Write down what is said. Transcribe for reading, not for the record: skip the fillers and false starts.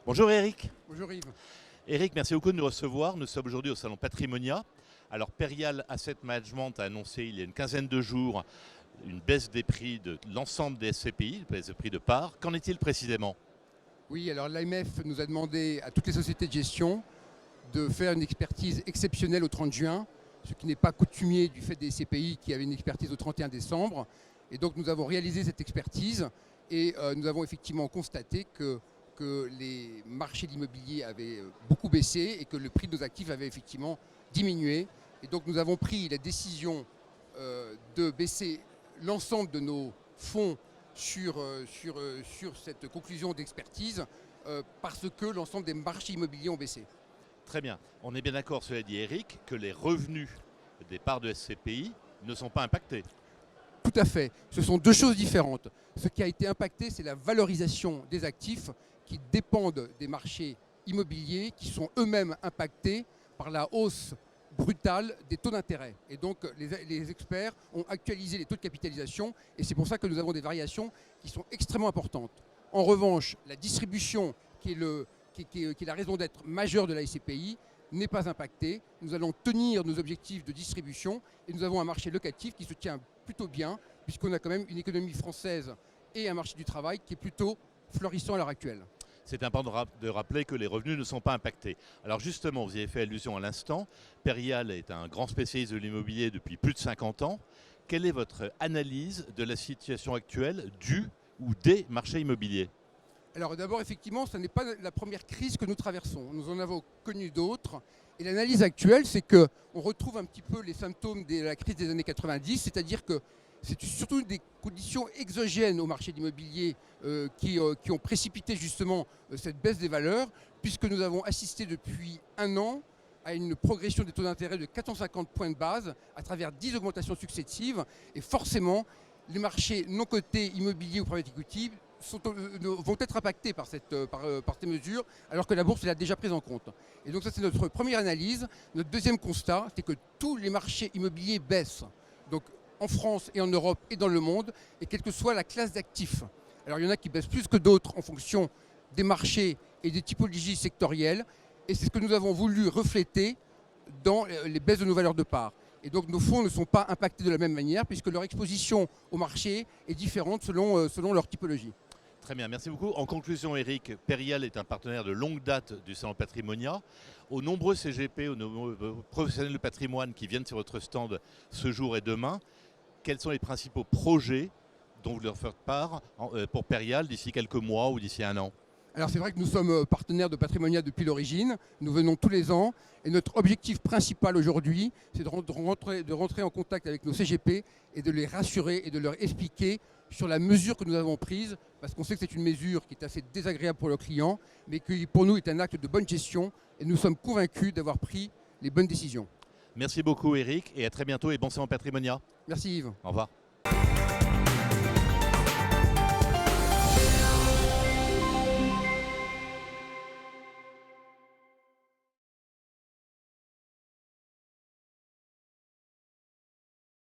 Bonjour Eric. Bonjour Yves. Eric, merci beaucoup de nous recevoir. Nous sommes aujourd'hui au salon Patrimonia. Alors Perial Asset Management a annoncé il y a une quinzaine de jours une baisse des prix de l'ensemble des SCPI, une baisse de prix de parts. Qu'en est-il précisément? Oui, alors l'AMF nous a demandé à toutes les sociétés de gestion de faire une expertise exceptionnelle au 30 juin, ce qui n'est pas coutumier du fait des SCPI qui avaient une expertise au 31 décembre. Et donc nous avons réalisé cette expertise et nous avons effectivement constaté que les marchés de l'immobilier avaient beaucoup baissé et que le prix de nos actifs avait effectivement diminué. Et donc nous avons pris la décision de baisser l'ensemble de nos fonds sur cette conclusion d'expertise parce que l'ensemble des marchés immobiliers ont baissé. Très bien. On est bien d'accord, cela dit Eric, que les revenus des parts de SCPI ne sont pas impactés. Tout à fait. Ce sont deux choses différentes. Ce qui a été impacté, c'est la valorisation des actifs qui dépendent des marchés immobiliers, qui sont eux-mêmes impactés par la hausse brutale des taux d'intérêt. Et donc les experts ont actualisé les taux de capitalisation et c'est pour ça que nous avons des variations qui sont extrêmement importantes. En revanche, la distribution, qui est la raison d'être majeure de la SCPI, n'est pas impactée. Nous allons tenir nos objectifs de distribution et nous avons un marché locatif qui se tient plutôt bien puisqu'on a quand même une économie française et un marché du travail qui est plutôt florissant à l'heure actuelle. C'est important de rappeler que les revenus ne sont pas impactés. Alors justement, vous y avez fait allusion à l'instant, Perial est un grand spécialiste de l'immobilier depuis plus de 50 ans. Quelle est votre analyse de la situation actuelle du ou des marchés immobiliers? Alors d'abord, effectivement, ce n'est pas la première crise que nous traversons. Nous en avons connu d'autres. Et l'analyse actuelle, c'est qu'on retrouve un petit peu les symptômes de la crise des années 90, c'est-à-dire que c'est surtout des conditions exogènes au marché de l'immobilier qui ont précipité justement cette baisse des valeurs, puisque nous avons assisté depuis un an à une progression des taux d'intérêt de 450 points de base à travers 10 augmentations successives. Et forcément, les marchés non cotés immobiliers ou private equity vont être impactés par ces mesures, alors que la bourse l'a déjà prise en compte. Et donc ça, c'est notre première analyse. Notre deuxième constat, c'est que tous les marchés immobiliers baissent. Donc en France et en Europe et dans le monde, et quelle que soit la classe d'actifs. Alors il y en a qui baissent plus que d'autres en fonction des marchés et des typologies sectorielles, et c'est ce que nous avons voulu refléter dans les baisses de nos valeurs de part. Et donc nos fonds ne sont pas impactés de la même manière, puisque leur exposition au marché est différente selon leur typologie. Très bien, merci beaucoup. En conclusion, Eric, Perial est un partenaire de longue date du salon Patrimonia. Aux nombreux CGP, aux nombreux professionnels de patrimoine qui viennent sur votre stand ce jour et demain, quels sont les principaux projets dont vous leur faites part pour Perial d'ici quelques mois ou d'ici un an? Alors c'est vrai que nous sommes partenaires de Patrimonia depuis l'origine, nous venons tous les ans et notre objectif principal aujourd'hui c'est de rentrer en contact avec nos CGP et de les rassurer et de leur expliquer sur la mesure que nous avons prise, parce qu'on sait que c'est une mesure qui est assez désagréable pour le client, mais qui pour nous est un acte de bonne gestion et nous sommes convaincus d'avoir pris les bonnes décisions. Merci beaucoup Eric et à très bientôt et bon salon Patrimonia. Merci Yves. Au revoir.